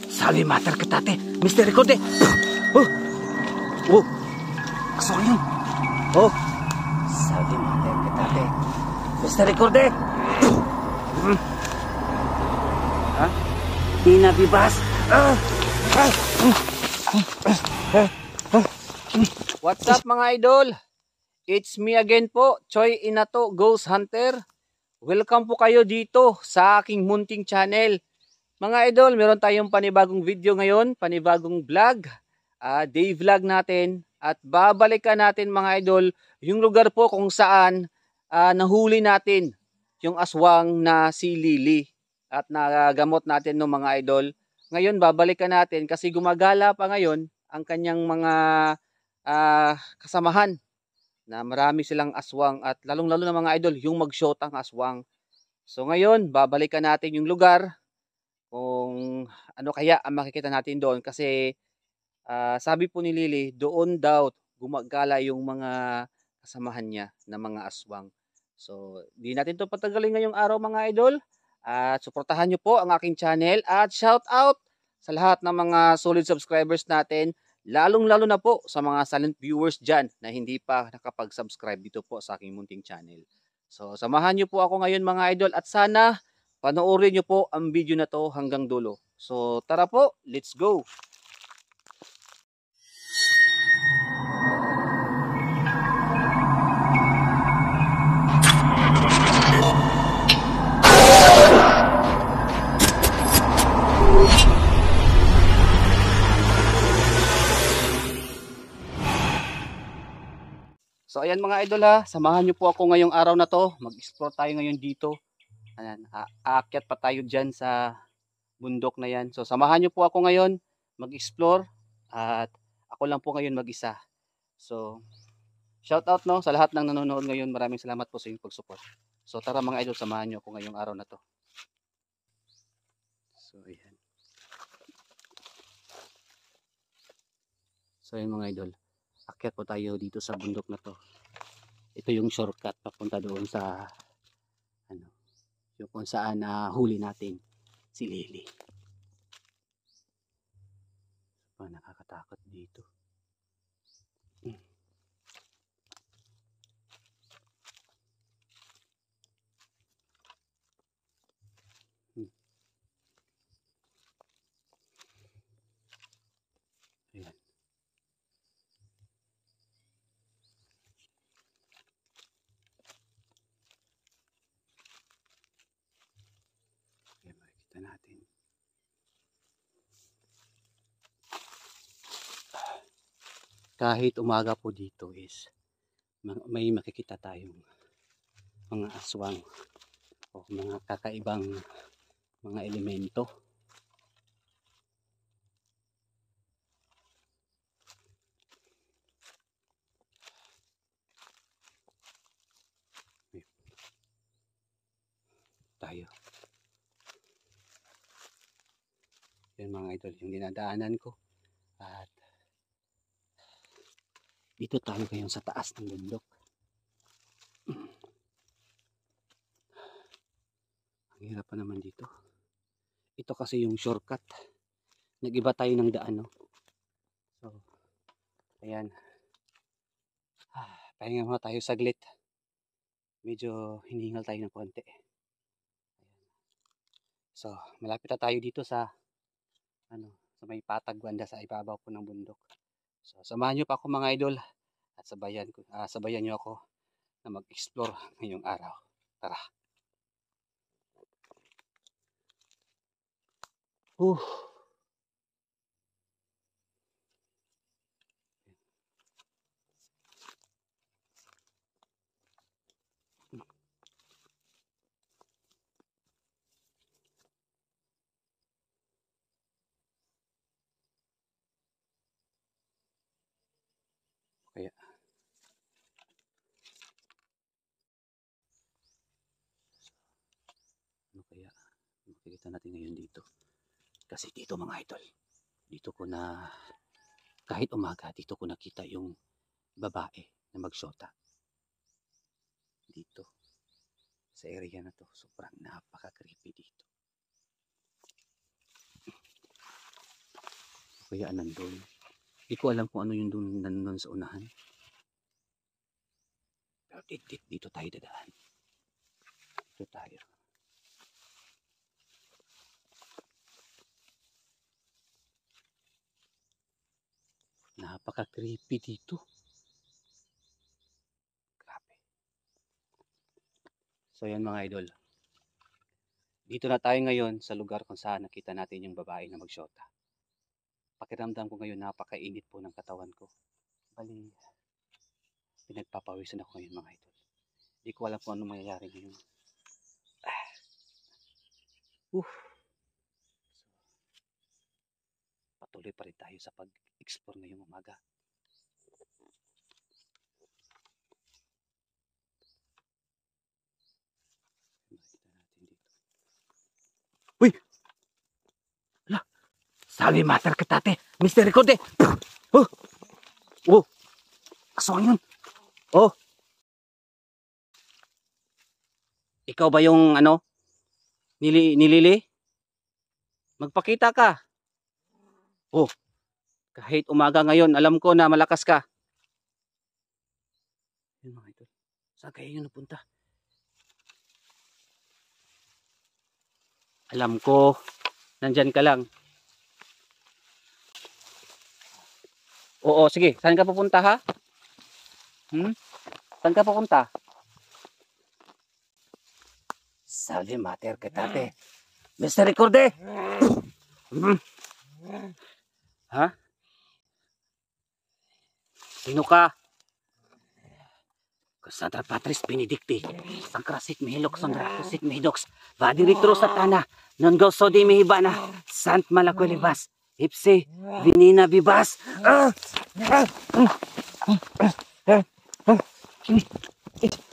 Sabi matter ka tate. Mr. Recorde. Oh. Oh. Aswang yun. Oh. Sabi matter ka tate. Mr. Recorde. Ha? Di nabibas. What's up mga idol? It's me again po, Choi Inato, Ghost Hunter. Welcome po kayo dito sa aking munting channel. Mga idol, meron tayong panibagong video ngayon, panibagong vlog, day vlog natin. At babalikan natin mga idol, yung lugar po kung saan nahuli natin yung aswang na si Lily. At nagamot natin no mga idol. Ngayon babalikan natin kasi gumagala pa ngayon ang kanyang mga kasamahan na marami silang aswang at lalong-lalo na mga idol yung magshotang aswang. So ngayon babalikan natin yung lugar kung ano kaya ang makikita natin doon kasi sabi po ni Lily doon daw gumagala yung mga kasamahan niya na mga aswang. So di natin to patagalin ngayong araw mga idol at suportahan nyo po ang aking channel at shout out sa lahat ng mga solid subscribers natin. Lalong-lalo na po sa mga silent viewers dyan na hindi pa nakapag-subscribe dito po sa aking munting channel. So, samahan nyo po ako ngayon mga idol at sana panoorin nyo po ang video na to hanggang dulo. So, tara po, let's go! So ayan mga idol ha, samahan nyo po ako ngayong araw na to. Mag-explore tayo ngayon dito. Ayan, aakyat pa tayo dyan sa bundok na yan. So samahan nyo po ako ngayon mag-explore at ako lang po ngayon mag-isa. So shout out no sa lahat ng nanonood ngayon. Maraming salamat po sa inyong pag-support. So tara mga idol, samahan nyo ako ngayong araw na to. So ayan. So ayan mga idol. Akyat po tayo dito sa bundok na to. Ito yung shortcut papunta doon sa yung kung saan huli natin si Lily. Nakakatakot dito. Ayan. Makikita natin. Kahit umaga po dito is may makikita tayong mga aswang o mga kakaibang mga elemento. Tayo. Yan mga idol, yung dinadaanan ko. At dito tayo ngayon sa taas ng bundok. Ang hirap pa naman dito. Ito kasi yung shortcut. Nag-iba tayo ng daan, no? So, ayan. Pahinga muna tayo saglit. Medyo hinihingal tayo ng konti. So, malapit na tayo dito sa sa may patag banda sa ibabaw po ng bundok. So, samahan nyo pa ako mga idol at sabayan nyo ako na mag-explore ngayong araw. Tara. Kaya ano kaya makikita natin ngayon dito? Kasi dito mga idol, dito ko na kahit umaga dito ko nakita yung babae na magshota dito sa area na to. Sobrang napaka creepy dito. kaya nandun. Hindi ko alam kung ano yung nandun sa unahan. Pero dito tayo dadaan. Dito tayo. Napaka-creepy dito. Grabe. So yan mga idol. Dito na tayo ngayon sa lugar kung saan nakita natin yung babae na magsyota. Pakiramdam ko ngayon napakainit po ng katawan ko. Bali, pinagpapawisan ako ngayon mga idol. Hindi ko alam kung ano mangyayari ngayon. So, patuloy pa rin tayo sa pag-explore ngayong umaga. Makita natin dito. Uy! Ala! Sabi mater ka tate! Mr. Recorde! Oh! Oh! Aswang yun! Oh! Ikaw ba yung ano? Nilili? Magpakita ka! Oh! Kahit umaga ngayon, alam ko na malakas ka. Yun mga ito. Saan kayo yun napunta? Alam ko, nandyan ka lang. Oo, sige. Saan ka pupunta ha? Saan ka pupunta? Sabi mater ka tate. Mr. Recorde! Ha? Sino ka? Cassandra Patris Benedicti. Sangkrasit mihilok sandrasit mihidox. Vadiritro satana. Non goso di mihibana. Sant malakwelibas. Ipsi. Vinina bibas.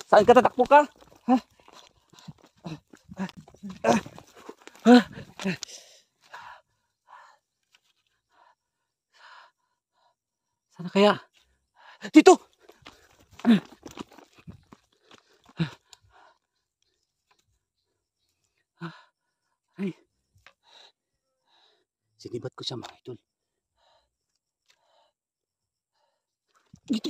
Saan ka tatakbo ka? Sana kaya? Dito! Ay. Sinibat ko siya mga idol. Dito!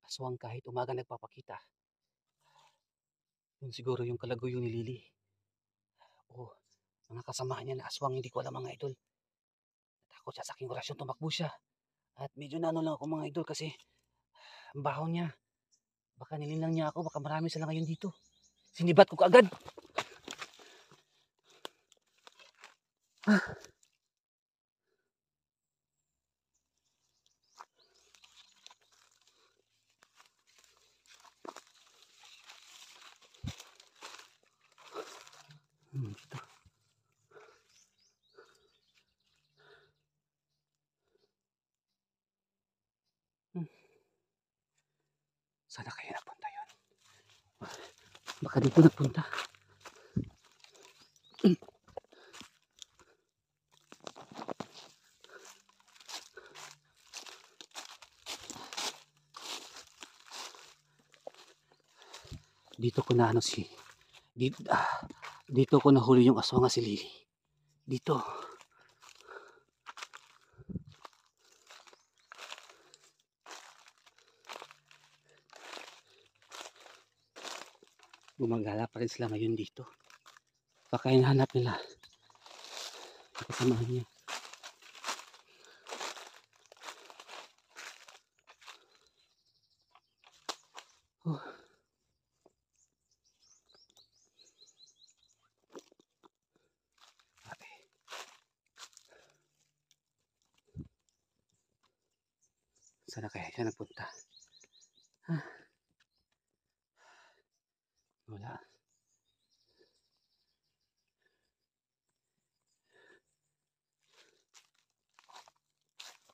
Aswang kahit umaga nagpapakita. Yun siguro yung kalaguyo ni Lily. Oh, mga kasama niya na aswang, hindi ko alam mga idol. Natakot siya sa aking orasyon, tumakbo siya. At medyo nano lang ako mga idol kasi ang baho niya. Baka nilinlang niya ako, baka marami sila ngayon dito. Sinibat ko kaagad. Dito. Sana kaya napunta yun. Baka dito nagpunta. Dito ko na ano si... Dito ko nahuli yung aswang nga si Lily. Dito. Gumagala pa rin sila ngayon dito. Baka hinahanap nila. Kasamahan niya. Oh. Sana kaya siya nagpunta? Wala.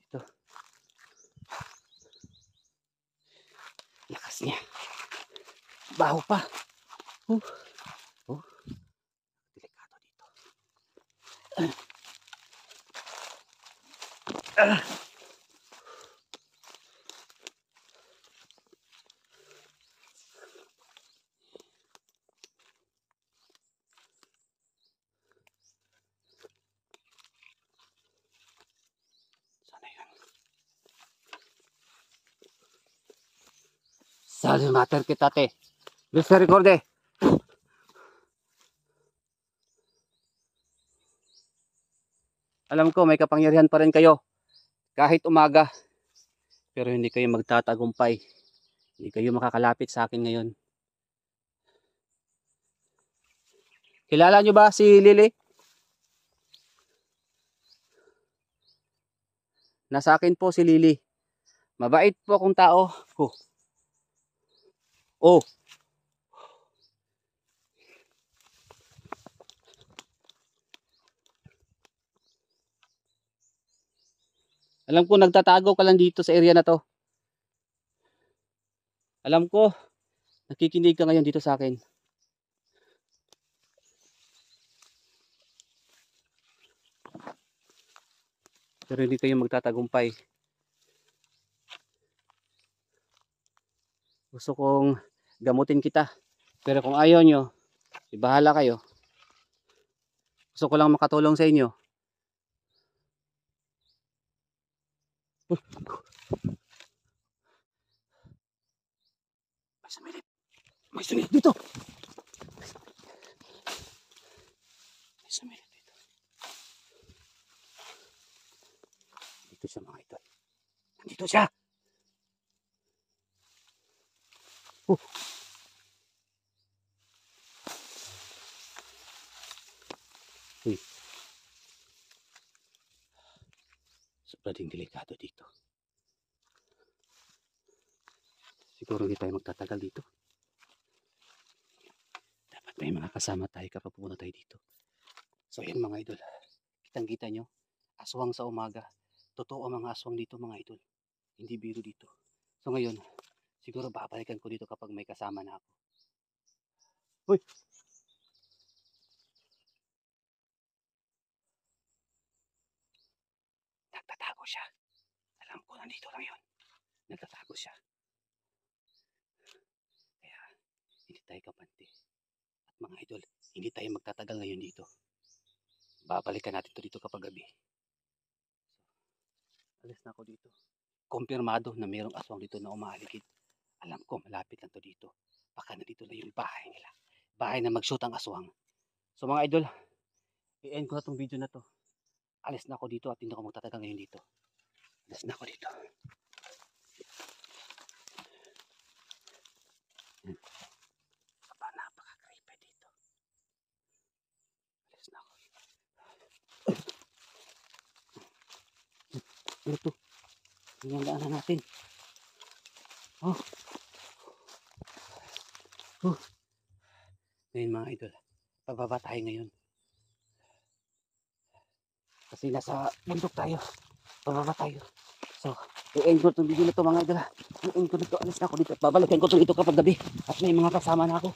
Ito. Lakas niya. Baho pa. Oh. Oh. Delikado dito. Sana yan. Sali mater kita te. Mr. Recorde. Alam ko may kapangyarihan pa rin kayo. Kahit umaga. Pero hindi kayo magtatagumpay. Hindi kayo makakalapit sa akin ngayon. Kilala nyo ba si Lily? Nasa akin po si Lily. Mabait po akong tao. Oh. Oh. Alam ko nagtatago ka lang dito sa area na to. Alam ko nakikinig ka ngayon dito sa akin. Pero hindi kayo magtatagumpay. Gusto kong gamutin kita. Pero kung ayaw nyo, ibahala kayo. Gusto ko lang makatulong sa inyo. May sumilip. May sumilip dito. May sumilip dito. Dito siya mga idol. Nandito siya. Uy. Sobrang delikado dito. Siguro hindi tayo magtatagal dito. Dapat may mga kasama tayo kapag pumunta tayo dito. So yan mga idol. Kitang-kita nyo. Aswang sa umaga. Totoo ang mga aswang dito mga idol. Hindi biro dito. So ngayon, siguro babalikan ko dito kapag may kasama na ako. Uy! Nagtatago siya. Alam ko nandito lang yun. Nagtatago siya. Kaya hindi tayo kapante. At mga idol, hindi tayo magtatagal ngayon dito. Babalikan natin to dito kapag gabi. So, alis na ako dito. Kumpirmado na mayroong aswang dito na umaaligid. Alam ko malapit lang to dito. Baka nandito na yung bahay nila. Bahay na mag-shoot ang aswang. So mga idol, i-end ko na tong video na to. Alis na ako dito at hindi ako magtatagal ngayon dito. Alis na ako dito. Napaka-creepy dito. Alis na ako. Ito. Tingnan na natin. Oh. Oh. Ngayon mga idol, pababa tayo ngayon. Kasi nasa bundok tayo. Pababa tayo. So, i-end ko itong video na ito mga idol. I-end ko dito. Alis na ako dito. Babalikan ko ito dito kapag gabi. At may mga kasama na ako.